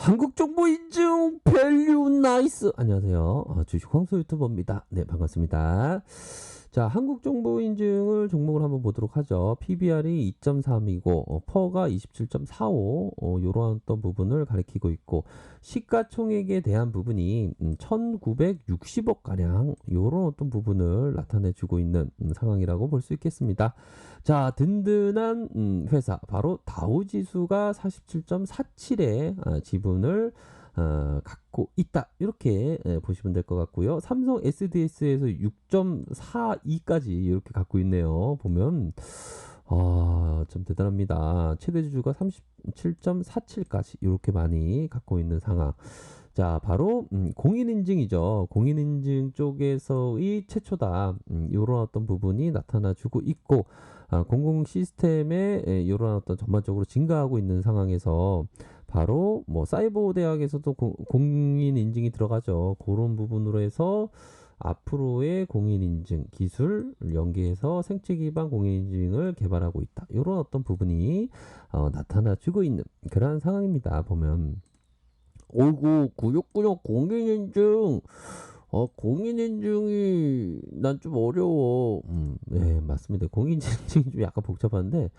한국정보인증 밸류 나이스. 안녕하세요. 주식 황소 유튜버입니다. 네, 반갑습니다. 자, 한국정보인증을 종목을 한번 보도록 하죠. PBR이 2.3이고 퍼가 27.45 요런 어떤 부분을 가리키고 있고, 시가총액에 대한 부분이 1960억 가량 요런 어떤 부분을 나타내 주고 있는 상황이라고 볼 수 있겠습니다. 자, 든든한 회사 바로 다우지수가 47.47의 지분을 갖고 있다, 이렇게 보시면 될 것 같고요. 삼성 SDS에서 6.42까지 이렇게 갖고 있네요. 보면 참 대단합니다. 최대 주주가 37.47까지 이렇게 많이 갖고 있는 상황. 자, 바로 공인인증이죠. 공인인증 쪽에서의 최초다. 이런 어떤 부분이 나타나주고 있고, 공공 시스템에 이런 어떤 전반적으로 증가하고 있는 상황에서 바로 뭐 사이버 대학에서도 공인 인증이 들어가죠. 그런 부분으로 해서 앞으로의 공인 인증 기술 연계해서 생체 기반 공인 인증을 개발하고 있다, 이런 어떤 부분이 나타나주고 있는 그런 상황입니다. 보면 어이구, 구역구역 공인인증, 공인인증이 난 좀 어려워. 네, 맞습니다. 공인인증이 좀 약간 복잡한데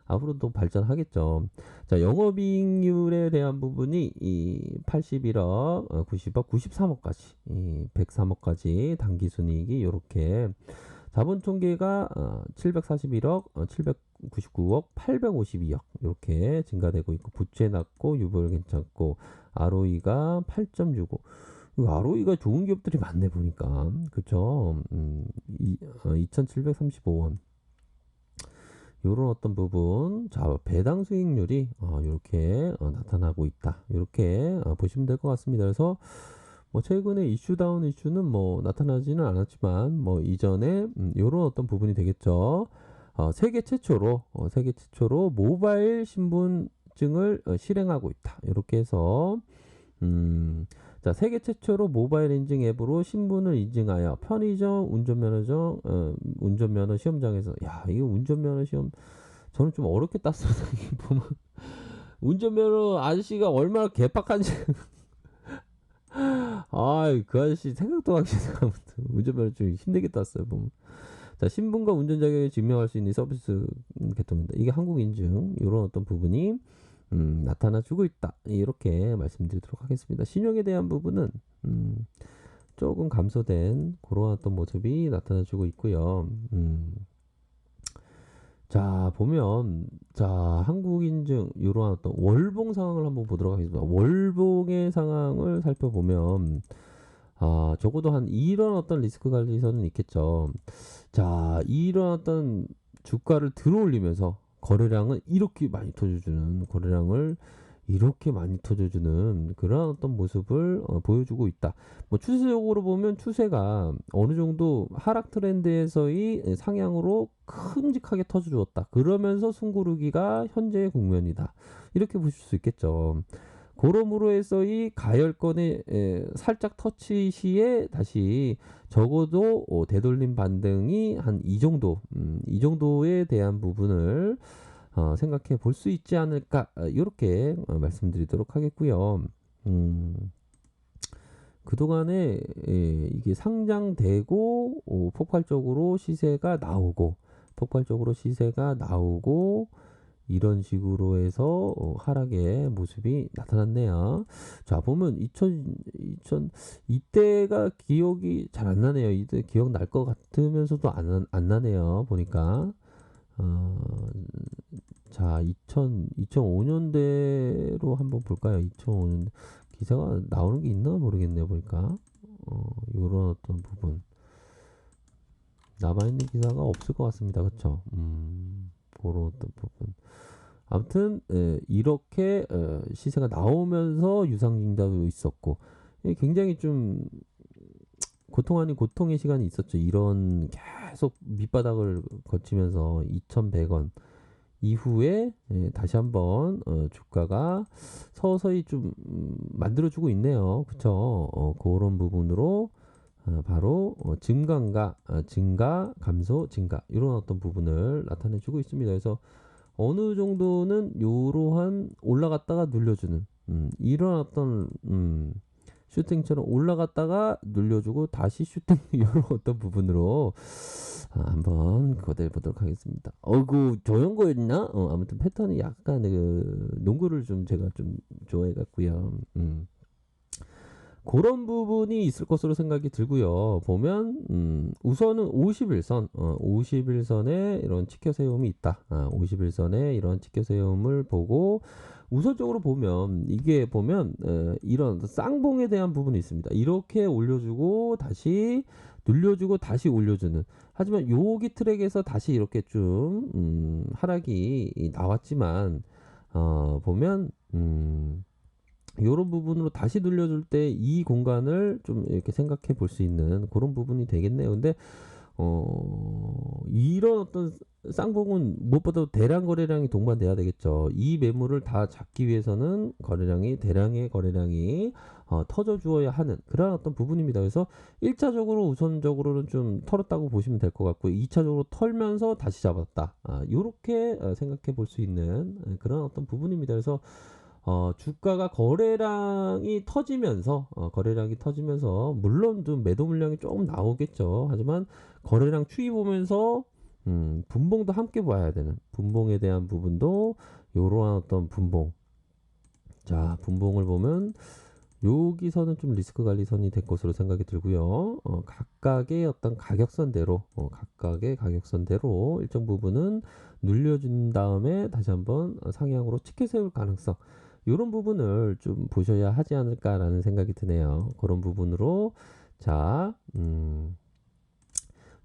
앞으로도 발전하겠죠. 자, 영업이익률에 대한 부분이 이 81억, 90억, 93억까지, 이 103억까지 당기순이익이 이렇게, 자본 총계가 741억, 799억, 852억 이렇게 증가되고 있고, 부채 낮고 유보율 괜찮고, ROE가 8.65. ROE가 좋은 기업들이 많네 보니까, 그쵸? 2,735원. 요런 어떤 부분, 자, 배당 수익률이 이렇게 나타나고 있다, 이렇게 보시면 될 것 같습니다. 그래서 뭐 최근에 이슈다운 이슈는 뭐 나타나지는 않았지만, 뭐 이전에 요런 어떤 부분이 되겠죠. 세계 최초로 모바일 신분증을 실행하고 있다, 이렇게 해서 자, 세계 최초로 모바일 인증 앱으로 신분을 인증하여 편의점, 운전면허 시험장에서, 야, 이거 운전면허 시험 저는 좀 어렵게 땄어요. 보면 운전면허 아저씨가 얼마나 개팍한지. 그 아저씨 생각도 하기 싫어요. 운전면허 좀 힘들게 땄어요. 보면. 자, 신분과 운전 자격을 증명할 수 있는 서비스 개통입니다. 이게 한국 인증, 이런 어떤 부분이 나타나주고 있다, 이렇게 말씀드리도록 하겠습니다. 신용에 대한 부분은 조금 감소된 그런 어떤 모습이 나타나주고 있고요. 자, 보면, 자, 한국인증 이러한 어떤 월봉 상황을 한번 보도록 하겠습니다. 월봉의 상황을 살펴보면 적어도 한 이런 어떤 리스크 관리선은 있겠죠. 자, 이런 어떤 주가를 들어올리면서 거래량을 이렇게 많이 터져주는 그런 어떤 모습을 보여주고 있다. 뭐 추세적으로 보면 추세가 어느 정도 하락 트렌드에서의 상향으로 큼직하게 터져주었다, 그러면서 숨고르기가 현재의 국면이다, 이렇게 보실 수 있겠죠. 그러므로 해서 이 가열권의 살짝 터치 시에 다시 적어도 되돌림 반등이 한 이 정도, 이 정도에 대한 부분을 생각해 볼 수 있지 않을까, 이렇게 말씀드리도록 하겠고요. 그동안에 이게 상장되고 폭발적으로 시세가 나오고 이런 식으로 해서 하락의 모습이 나타났네요. 자, 보면 이때가 기억이 잘 안 나네요. 이때 기억 날 것 같으면서도 안 나네요. 보니까 자, 2005년대로 한번 볼까요? 2005년대 기사가 나오는 게 있나 모르겠네요. 보니까 요런 어떤 부분 남아있는 기사가 없을 것 같습니다. 그쵸? 그런 어떤 부분. 아무튼 이렇게 시세가 나오면서 유상증자도 있었고, 굉장히 좀 고통 아닌 고통의 시간이 있었죠. 이런 계속 밑바닥을 거치면서 2,100원 이후에 다시 한번 주가가 서서히 좀 만들어주고 있네요. 그쵸? 그런 부분으로 바로 증가, 감소, 증가, 이런 어떤 부분을 나타내주고 있습니다. 그래서 어느 정도는 이러한 올라갔다가 눌려주는 이런 어떤 슈팅처럼 올라갔다가 눌려주고 다시 슈팅 이런 어떤 부분으로 한번 거대해 보도록 하겠습니다. 그 저런 거였나? 아무튼 패턴이 약간 그 농구를 좀 제가 좀 좋아해 갖고요. 그런 부분이 있을 것으로 생각이 들고요. 보면 우선은 51선, 51선에 이런 치켜 세움이 있다. 51선에 이런 치켜 세움을 보고 우선적으로 보면 이게 보면 이런 쌍봉에 대한 부분이 있습니다. 이렇게 올려주고 다시 눌려주고 다시 올려주는. 하지만 여기 트랙에서 다시 이렇게 좀 하락이 나왔지만 보면 요런 부분으로 다시 눌려줄 때 이 공간을 좀 이렇게 생각해 볼 수 있는 그런 부분이 되겠네요. 근데 이런 어떤 쌍봉은 무엇보다도 대량 거래량이 동반돼야 되겠죠. 이 매물을 다 잡기 위해서는 대량의 거래량이 터져 주어야 하는 그런 어떤 부분입니다. 그래서 1차적으로 우선적으로는 좀 털었다고 보시면 될 것 같고 2차적으로 털면서 다시 잡았다. 요렇게 생각해 볼 수 있는 그런 어떤 부분입니다. 그래서 주가가 거래량이 터지면서 물론 좀 매도 물량이 조금 나오겠죠. 하지만 거래량 추이 보면서 분봉도 함께 봐야 되는 분봉에 대한 부분도 요러한 어떤 분봉. 자, 분봉을 보면 여기서는 좀 리스크 관리선이 될 것으로 생각이 들고요. 각각의 어떤 각각의 가격선대로 일정 부분은 눌려준 다음에 다시 한번 상향으로 치켜 세울 가능성. 이런 부분을 좀 보셔야 하지 않을까라는 생각이 드네요. 그런 부분으로 자,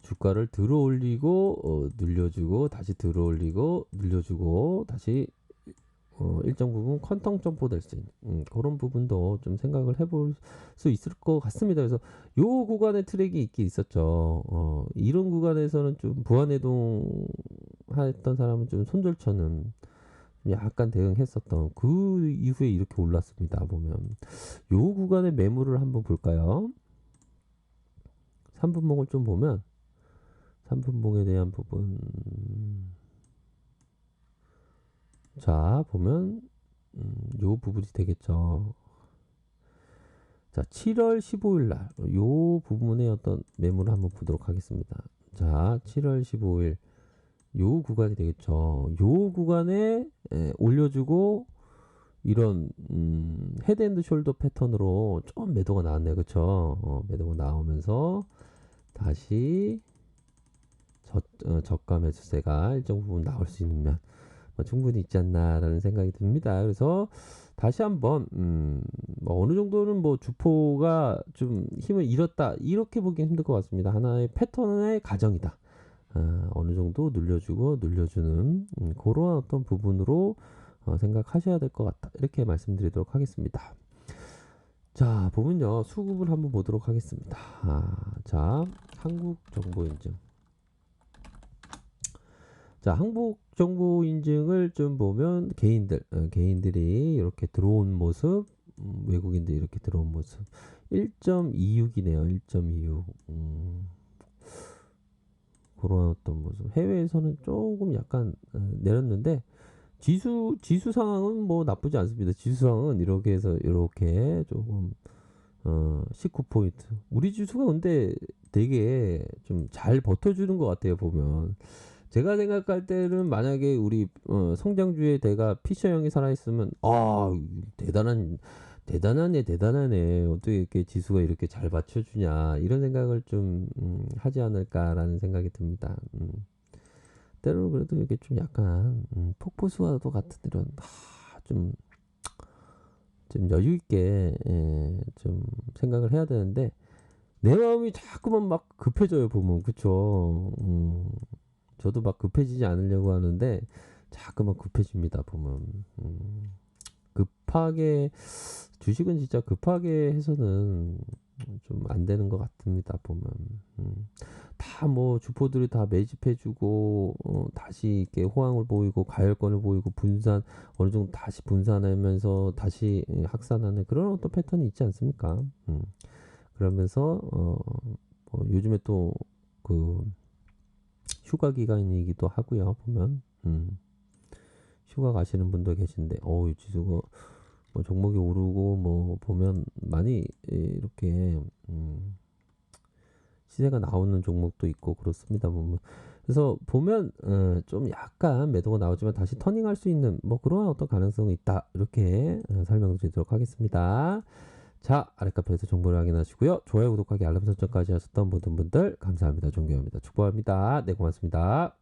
주가를 들어 올리고 눌려주고 다시 들어 올리고 눌려주고 다시 일정 부분 컨텀 점포될 수 있는 그런 부분도 좀 생각을 해볼 수 있을 것 같습니다. 그래서 요 구간에 트랙이 있긴 있었죠. 이런 구간에서는 좀 부안해동 했던 사람은 좀 손절처는 약간 대응했었던 그 이후에 이렇게 올랐습니다. 보면 요 구간의 매물을 한번 볼까요? 3분봉을 좀 보면 3분봉에 대한 부분 자 보면 요 부분이 되겠죠. 자 7월 15일 날 요 부분의 어떤 매물을 한번 보도록 하겠습니다. 자 7월 15일 요 구간이 되겠죠. 요 구간에 올려주고 이런 헤드앤드 숄더 패턴으로 좀 매도가 나왔네요. 그쵸? 매도가 나오면서 다시 저가 매수세가 일정 부분 나올 수 있는 면 충분히 있지 않나라는 생각이 듭니다. 그래서 다시 한번 뭐 어느 정도는 뭐 주포가 좀 힘을 잃었다 이렇게 보기는 힘들 것 같습니다. 하나의 패턴의 가정이다. 어느 정도 눌려주고 눌려주는 그런 어떤 부분으로 생각하셔야 될 것 같다. 이렇게 말씀드리도록 하겠습니다. 자, 보면요. 수급을 한번 보도록 하겠습니다. 자, 한국정보인증. 자, 한국정보인증을 좀 보면 개인들이 이렇게 들어온 모습, 외국인들이 이렇게 들어온 모습. 1.26이네요. 1.26. 그런 어떤 모습. 해외에서는 조금 약간 내렸는데 지수 상황은 뭐 나쁘지 않습니다. 지수 상황은 이렇게 해서 이렇게 조금 19포인트. 우리 지수가 근데 되게 좀 잘 버텨주는 것 같아요. 보면 제가 생각할 때는 만약에 우리 성장주의 대가 피셔형이 살아있으면 대단하네 어떻게 이렇게 지수가 이렇게 잘 받쳐주냐 이런 생각을 좀 하지 않을까라는 생각이 듭니다. 때로는 그래도 이게 좀 약간 폭포수와도 같은 이런 좀 여유 있게 좀 생각을 해야 되는데 내 마음이 자꾸만 막 급해져요 보면 그쵸. 저도 막 급해지지 않으려고 하는데 자꾸만 급해집니다 보면. 급하게 주식은 진짜 급하게 해서는 좀 안 되는 것 같습니다 보면. 다 뭐 주포들이 다 매집해주고 다시 이렇게 호황을 보이고 가열권을 보이고 분산 어느 정도 다시 분산하면서 다시 확산하는 그런 어떤 패턴이 있지 않습니까? 그러면서 뭐 요즘에 또 그 휴가 기간이기도 하고요 보면 휴가 가시는 분도 계신데 지수가 뭐 종목이 오르고 뭐 보면 많이 이렇게 시세가 나오는 종목도 있고 그렇습니다. 그래서 보면 좀 약간 매도가 나오지만 다시 터닝할 수 있는 뭐 그런 어떤 가능성이 있다. 이렇게 설명드리도록 하겠습니다. 자, 아랫카페에서 정보를 확인하시고요. 좋아요, 구독하기, 알람 설정까지 하셨던 모든 분들 감사합니다. 존경합니다. 축복합니다. 네, 고맙습니다.